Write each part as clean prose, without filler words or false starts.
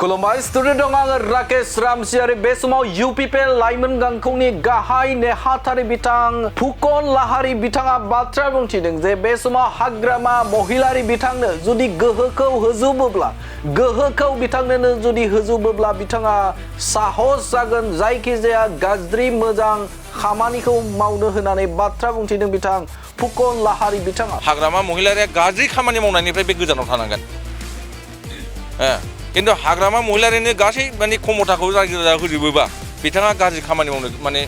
खुलुमबाय स्टुडिअ दं आङो राकेश रामसियारि बे समाव इउपिपिएल लाइमोन गांखंनि गाहाय नेहाथारि बिथां फुकन लाहारि बिथाङा बाथ्रा बुंथिदों जे बे समाव हाग्रामा महिलारि बिथांनो जुदि गोहोखौ बिथांनो जुदि होजोबोब्ला बिथाङा साहस जागोन जायखिजाया गाज्रि मोजां खामानिखौ मावनो होननानै बाथ्रा बुंथिदों बिथां फुकन लाहारि बिथाङा। हाग्रामा महिलारिया गाज्रि खामानि मावनायनिफ्राय बे गोजानाव थानांगोन। किन्तु हाग्रामा महिलारिनो गासै माने क्षमताखौ रायजो राजा होजोबोबा बिथाङा गाज्रि खामानि मावनो माने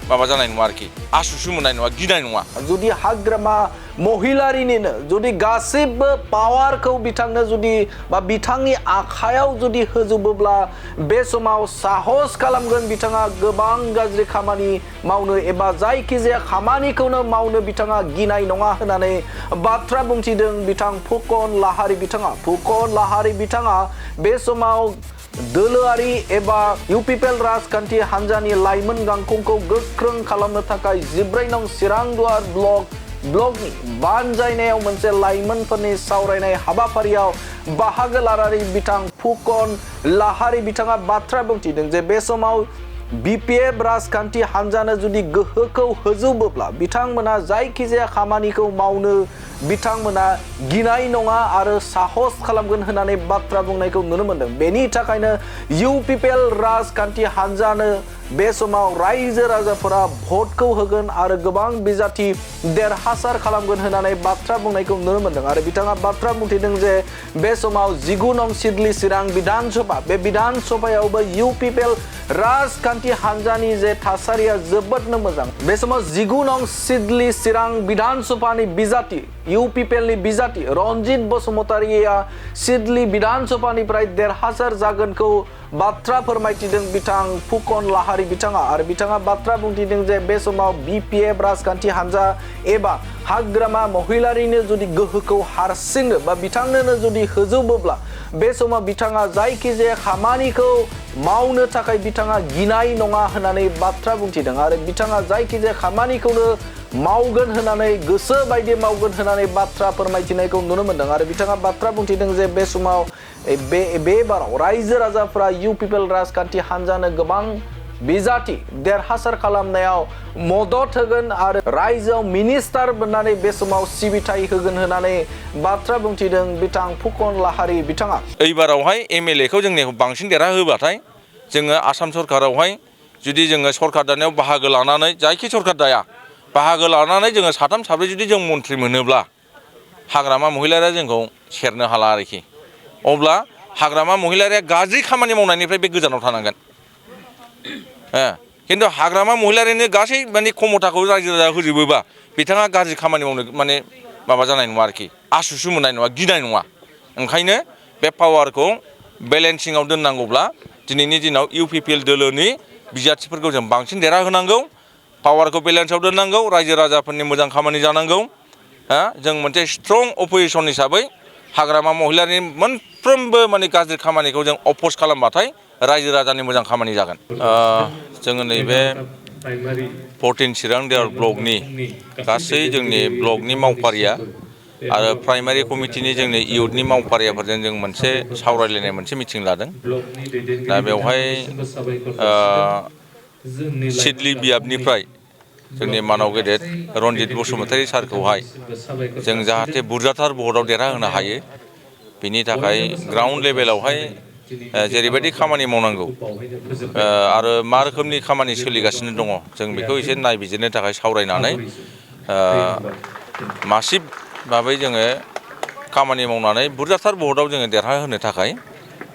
माबा जानाय नङा आरोखि, आसुसु मोननाय नङा, गिनाय नङा। जुदि हाग्रामा महिलारिनिनो जुदि गासिबो पावारखौ बिथांनो जुदि बा बिथांनि आखायाव जुदि होजोबोब्ला बे समाव साहस खालामगोन बिथाङा गोबां गाज्रि खामानि मावनो एबा जायखिजाया खामानिखौनो मावनो बिथाङा गिनाय नङा होननानै बाथ्रा बुंथिदों बिथां फुकन लाहारि बिथाङा। फुकन लाहारि बिथाङा बे समाव दोलोआरि एबा इउपिपिएल राजखान्थि हान्जानि लाइमोन गांखंखौ गोख्रों खालामनो थाखाय 14 नं सिरांदुवार ब्लकनि बानजायनायाव मोनसे लाइमोनफोरनि सावरायनाय हाबाफारियाव बाहागो लानानै बिथां फुकन लाहारि बिथाङा बाथ्रा बुंथिदों जे बे समाव बिपिएफ राजखान्थि हान्जानो जुदि गोहोखौ होजोबोब्ला बिथांमोना जायखिजाया खामानिखौ मावनो बिथांमोना गिनाय नङा आरो साहस खालामगोन होननानै बाथ्रा बुंनायखौ नुनो मोनदों। बेनि थाखायनो इउपिपिएल राजखान्थि हान्जानो बे समाव रायजो राजाफोरा भटखौ होगोन आरो गोबां बिजाथि देरहासार खालामगोन होननानै बाथ्रा बुंनायखौ नुनो मोनदों। आरो बिथाङा बाथ्रा बुंथिदों जे बे समाव 19 नं सिडली चिरां विधानसभा बे विधानसभायावबो इउपिपिएल राजखान्थि हान्जानि जे थासारिया जोबोदनो मोजां। बे समाव 19 नं सिडली चिरां विधानसभानि बिजाथि इउपिपिएलनि बिजाथि रन्जित बसुमतारिया सिडली विधानसभानिफ्राय देरहासार जागोनखौ बाथ्रा फोरमायथिदों बिथां फुकन लाहारि बिथाङा। आरो बिथाङा बाथ्रा बुंथिदों जे बे समाव बिपिएफ राजखान्थि हान्जा एबा हाग्रामा महिलारिनो जुदि गोहोखौ हारसिंनो बा बिथांनोनो जुदि होजोबोब्ला बे समाव बिथाङा जायखिजाया खामानिखौ मावनो थाखाय बिथाङा गिनाय नङा होननानै बाथ्रा बुंथिदों। आरो बिथाङा जायखिजाया खामानिखौनो मावगोन होननानै गोसो बायदि मावगोन होननानै बाथ्रा फोरमायथिनायखौ नुनो मोनदों। आरो बिथाङा बाथ्रा बुंथिदों जे बे समाव बे बाराव रायजो राजाफोरा इउपिपिएल राजखान्थि हान्जानो गोबां बिजाथि देरहासार खालामनायाव मदद होगोन आरो रायजोआव मिनिस्टार बननानै बे समाव सिबिथाय होगोन होननानै बाथ्रा बुंथिदों बिथां फुकन लाहारि बिथाङा। एबारावहाय एमएलएखौ जोंनि बांसिन देरहाहोबाथाय जोङो आसाम सरकारावहाय जुदि जोङो सरकार दानायाव बाहागो लानानै जायखि सरकार दाया बाहागो लानानै जोङो साथाम साब्रै जुदि जों मन्थ्रि मोनोब्ला हाग्रामा महिलारिया जोंखौ सेरनो हाला आरोखि। अब्ला हाग्रामा महिलारिया गाज्रि खामानि मावनायनिफ्राय बे गोजानाव थानांगोन। किन्तु हाग्रामा महिलारिनो गासै माने क्षमताखौ रायजो राजा होजोबोबा बिथाङा गाज्रि खामानि मावनो माने माबा जानाय नङा आरोखि, आसुसु मोननाय नङा, गिनाय नङा। ओंखायनो बे पावारखौ बेलेन्सिङाव दोननांगौब्ला दिनैनि दिनाव इउपिपिएल दोलोनि बिजाथिफोरखौ जों बांसिन देरहाहोनांगौ, पावारखौ बेलेन्सआव दोननांगौ, रायजो राजाफोरनि मोजां खामानि जानांगौ। जों मोनसे स्ट्रं अपोजिसन हिसाबै हाग्रामा महिलारिनि मोनफ्रोमबो माने गाज्रि खामानिखौ जों अपोज खालामबाथाय रायजो राजानि मोजां खामानि जागोन। जोङो नैबे 14 चिरांदुवार ब्लकनि गासै जोंनि ब्लकनि मावफारिया आरो प्राइमारि कमिटिनि जोंनि इयुथनि मावफारियाफोरजों जों मोनसे सावरायलायनाय मोनसे मिटिं लादों। दा बेवहाय सिडली बियाबनिफ्राय जोंनि मानाव गेदेर रन्जित बसुमतारी सारखौहाय जों जाहाथे बुरजाथार भटआव देरहाहोनो हायो बिनि थाखाय ग्राउन्ड लेभेलावहाय जेरैबायदि खामानि मावनांगौ आरो मा रोखोमनि खामानि सोलिगासिनो दङ जों बेखौ एसे नायबिजिरनो थाखाय सावरायनानै मासिभ भाबै जोङो खामानि मावनानै बुरजाथार भटआव जोङो देरहाहोनो थाखाय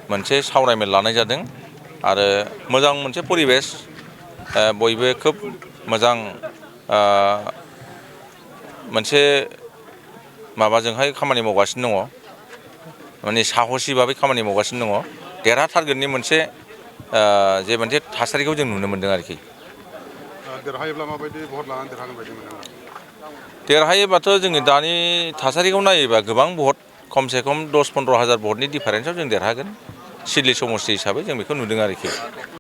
मोनसे सावरायमेल लानाय जादों। आरो मोजां मोनसे परिबेस, बयबो खोब मोजां मोनसे माबाजोंहाय खामानि मावगासिनो दङ, माने साहसि भाबै खामानि मावगासिनो दङ। देरहाथारगोननि मोनसे जे मोनसे थासारिखौ जों नुनो मोनदों आरोखि। देरहायोब्ला माबायदि भट लानानै देरहागोन बायदि मोनो? देरहायोबाथ' जोङो दानि थासारिखौ नायोबा गोबां भट, खमसे खम 10-15 हाजार भटनि डिफारेन्सआव जों देरहागोन सिडली समस्ति हिसाबै जों बेखौ नुदों आरोखि।